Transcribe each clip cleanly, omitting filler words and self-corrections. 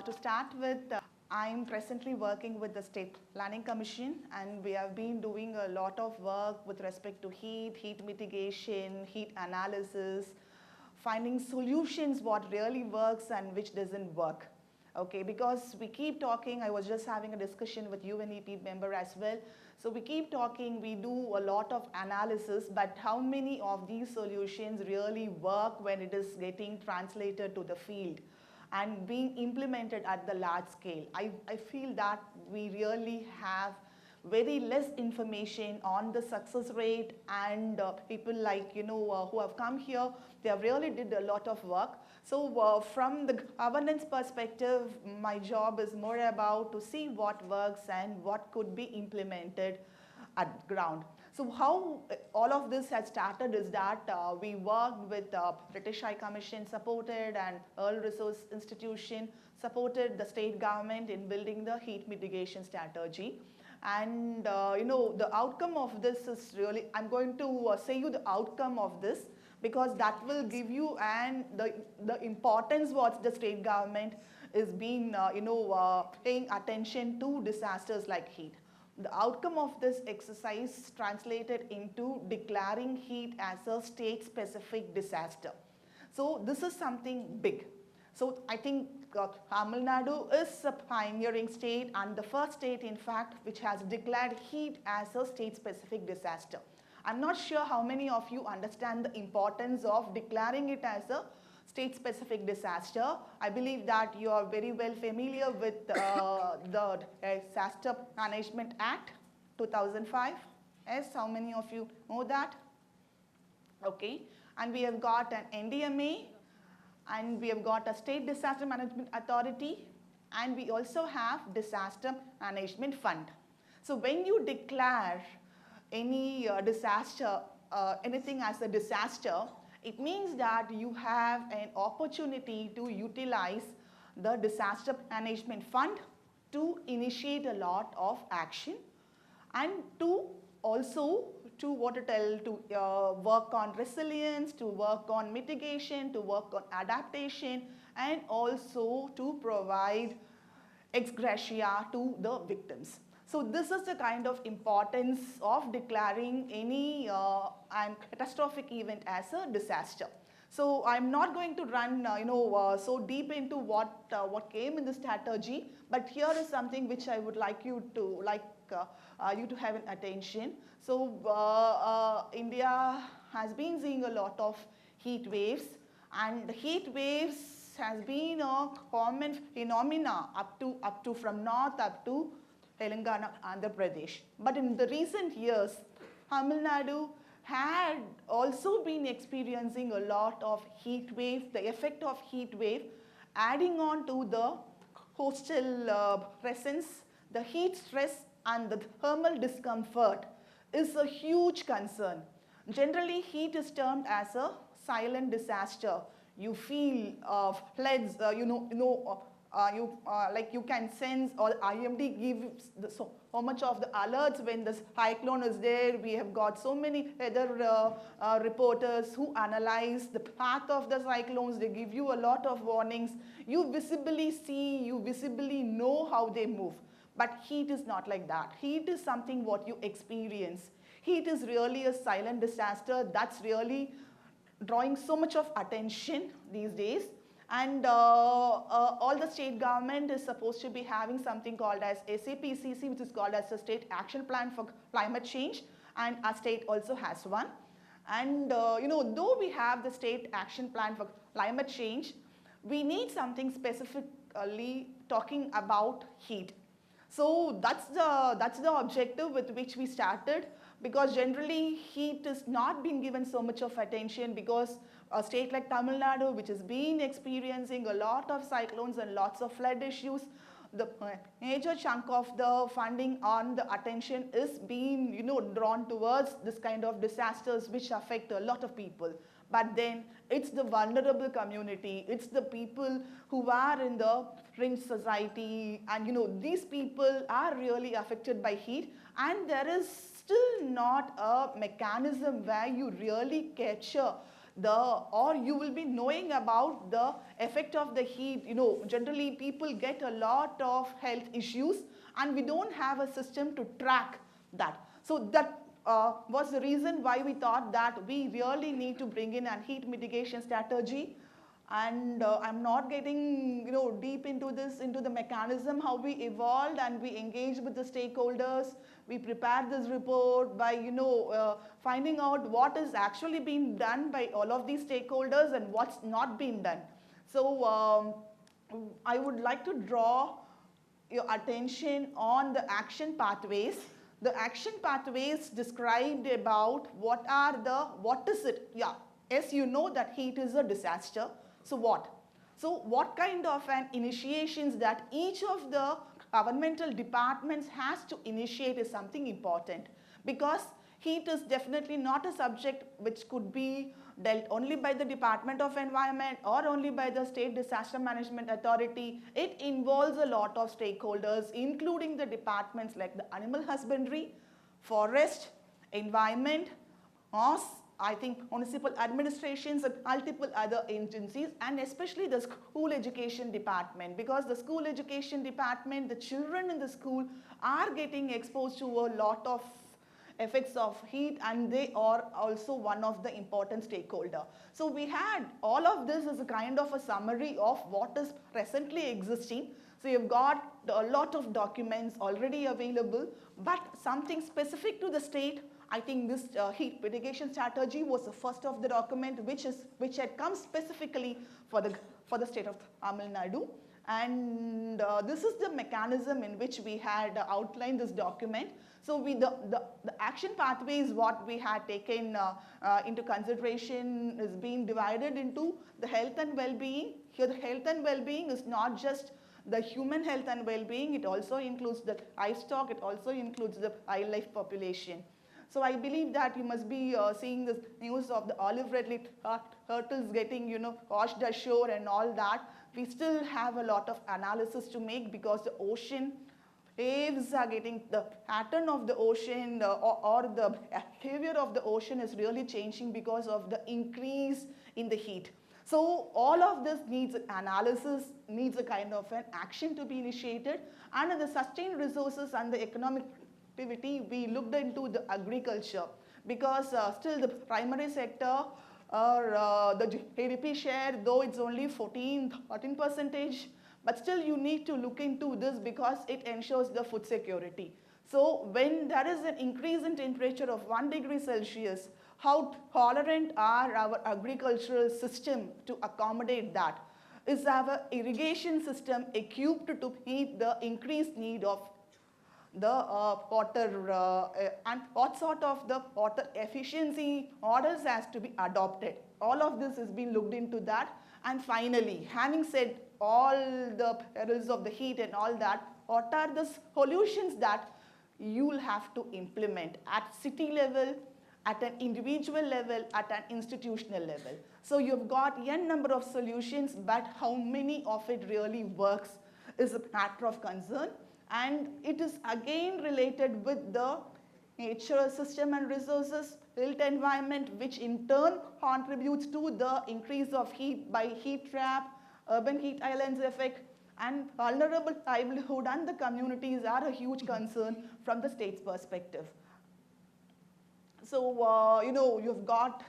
to start with, I'm presently working with the State Planning Commission, and we have been doing a lot of work with respect to heat mitigation, heat analysis, finding solutions what really works and which doesn't work. Okay, because we keep talking, I was just having a discussion with UNEP member as well. So we keep talking, we do a lot of analysis, but how many of these solutions really work when it is getting translated to the field and being implemented at the large scale? I feel that we really have very less information on the success rate, and people like, who have come here, they have really did a lot of work. So from the governance perspective, my job is more about to see what works and what could be implemented at ground. So how all of this has started is that we worked with British High Commission supported and Earl Resource Institution supported the state government in building the heat mitigation strategy. And the outcome of this is really, I'm going to say you the outcome of this, because that will give you and the importance what the state government is being paying attention to disasters like heat. The outcome of this exercise translated into declaring heat as a state specific disaster. So this is something big. So I think Tamil Nadu is a pioneering state and the first state in fact which has declared heat as a state specific disaster. I'm not sure how many of you understand the importance of declaring it as a state-specific disaster. I believe that you are very well familiar with the Disaster Management Act 2005. Yes, how many of you know that? Okay, and we have got an NDMA, and we have got a State Disaster Management Authority, and we also have Disaster Management Fund. So when you declare any disaster, anything as a disaster, it means that you have an opportunity to utilize the Disaster Management Fund to initiate a lot of action and to also to work on resilience, to work on mitigation, to work on adaptation, and also to provide ex gratia to the victims. So this is the kind of importance of declaring any catastrophic event as a disaster. So I'm not going to run so deep into what came in the strategy, but here is something which I would like you to have an attention. So India has been seeing a lot of heat waves, and heat waves has been a common phenomena up to from north up to Telangana, Andhra Pradesh. But in the recent years, Tamil Nadu had also been experiencing a lot of heat wave, the effect of heat wave, adding on to the coastal presence, the heat stress and the thermal discomfort is a huge concern. Generally, heat is termed as a silent disaster. You feel floods, you can sense, or IMD gives so much of the alerts when the cyclone is there. We have got so many weather reporters who analyze the path of the cyclones. They give you a lot of warnings. You visibly see, you visibly know how they move. But heat is not like that. Heat is something what you experience. Heat is really a silent disaster that's really drawing so much of attention these days. And all the state government is supposed to be having something called as SAPCC, which is called as a State Action Plan for Climate Change, and our state also has one. And though we have the State Action Plan for Climate Change, we need something specifically talking about heat. So that's the objective with which we started, because generally heat is not being given so much of attention, because a state like Tamil Nadu, which has been experiencing a lot of cyclones and lots of flood issues, the major chunk of the funding on the attention is being drawn towards this kind of disasters which affect a lot of people. But then it's the vulnerable community, it's the people who are in the fringe society, and these people are really affected by heat, and there is still not a mechanism where you really capture or you will be knowing about the effect of the heat. Generally people get a lot of health issues and we don't have a system to track that. So that was the reason why we thought that we really need to bring in a heat mitigation strategy. And I'm not getting deep into this, into the mechanism, how we evolved and we engaged with the stakeholders. We prepared this report by finding out what is actually being done by all of these stakeholders and what's not being done. So I would like to draw your attention on the action pathways. The action pathways described about what is it? Yeah, yes, you know that heat is a disaster. So what? So what kind of an initiations that each of the governmental departments has to initiate is something important, because heat is definitely not a subject which could be dealt only by the Department of Environment or only by the State Disaster Management Authority. It involves a lot of stakeholders, including the departments like the animal husbandry, forest, environment, I think municipal administrations and multiple other agencies, and especially the school education department, because the school education department, the children in the school are getting exposed to a lot of effects of heat, and they are also one of the important stakeholder. So we had all of this as a kind of a summary of what is presently existing. So you've got a lot of documents already available, but something specific to the state. I think this heat mitigation strategy was the first of the document which had come specifically for the state of Tamil Nadu. And this is the mechanism in which we had outlined this document. So the action pathways, what we had taken into consideration, is being divided into the health and well-being. Here the health and well-being is not just the human health and well-being, it also includes the livestock, it also includes the wildlife population. So I believe that you must be seeing this news of the olive red turtles getting washed ashore and all that. We still have a lot of analysis to make, because the ocean waves are getting, the pattern of the ocean or the behavior of the ocean is really changing because of the increase in the heat. So all of this needs analysis, needs a kind of an action to be initiated. And the sustained resources and the economic activity, we looked into the agriculture, because still the primary sector or the GDP share, though it's only 13%, but still you need to look into this because it ensures the food security. So when there is an increase in temperature of 1 degree Celsius, how tolerant are our agricultural system to accommodate that? Is our irrigation system equipped to meet the increased need of the water, and what sort of the water efficiency orders has to be adopted? All of this is being looked into that. And finally, having said all the perils of the heat and all that, what are the solutions that you will have to implement at city level, at an individual level, at an institutional level? So you've got n number of solutions, but how many of it really works is a matter of concern. And it is again related with the nature system and resources, built environment, which in turn contributes to the increase of heat by heat trap, urban heat islands effect, and vulnerable livelihood and the communities are a huge concern from the state's perspective. So, you've got,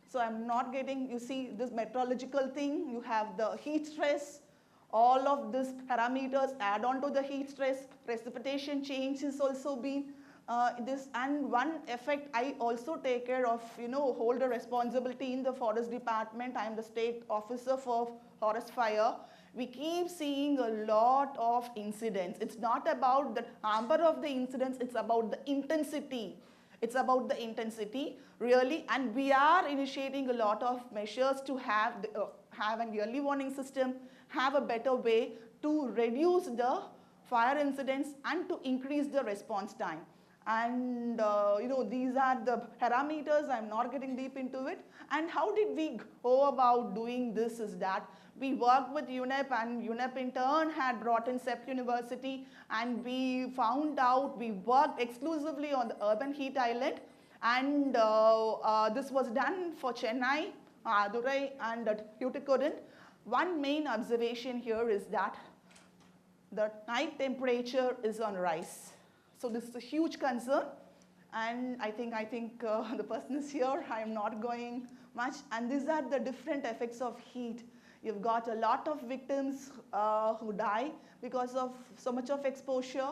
so I'm not getting, you see this meteorological thing, you have the heat stress, all of these parameters add on to the heat stress, precipitation change is also been this, and one effect I also take care of, hold a responsibility in the forest department. I am the state officer for forest fire. We keep seeing a lot of incidents. It's not about the number of the incidents, it's about the intensity. It's about the intensity, really, and we are initiating a lot of measures to have an early warning system, have a better way to reduce the fire incidents and to increase the response time. And these are the parameters. I'm not getting deep into it. And how did we go about doing this is that we worked with UNEP, and UNEP in turn had brought in CEP University, and we found out, we worked exclusively on the urban heat island, and this was done for Chennai, Adurai and Tuticorin, one main observation here is that the night temperature is on rise. So this is a huge concern, and I think the person is here. I am not going much, and these are the different effects of heat. You've got a lot of victims who die because of so much of exposure,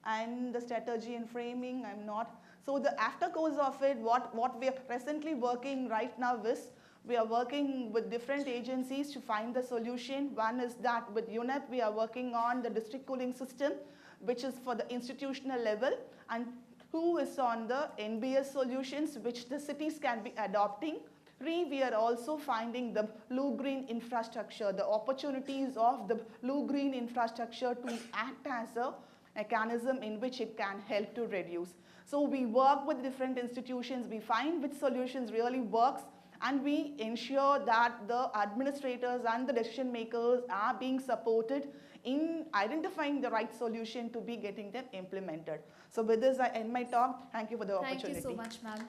and the strategy and framing, I'm not. So the after course of it, what we are presently working right now is, we are working with different agencies to find the solution. One is that with UNEP, we are working on the district cooling system, which is for the institutional level, and two is on the NBS solutions, which the cities can be adopting. Three, we are also finding the blue-green infrastructure, the opportunities of the blue-green infrastructure to act as a mechanism in which it can help to reduce. So we work with different institutions, we find which solutions really works, and we ensure that the administrators and the decision makers are being supported in identifying the right solution to be getting them implemented. So with this, I end my talk. Thank you for the opportunity. Thank you so much, ma'am.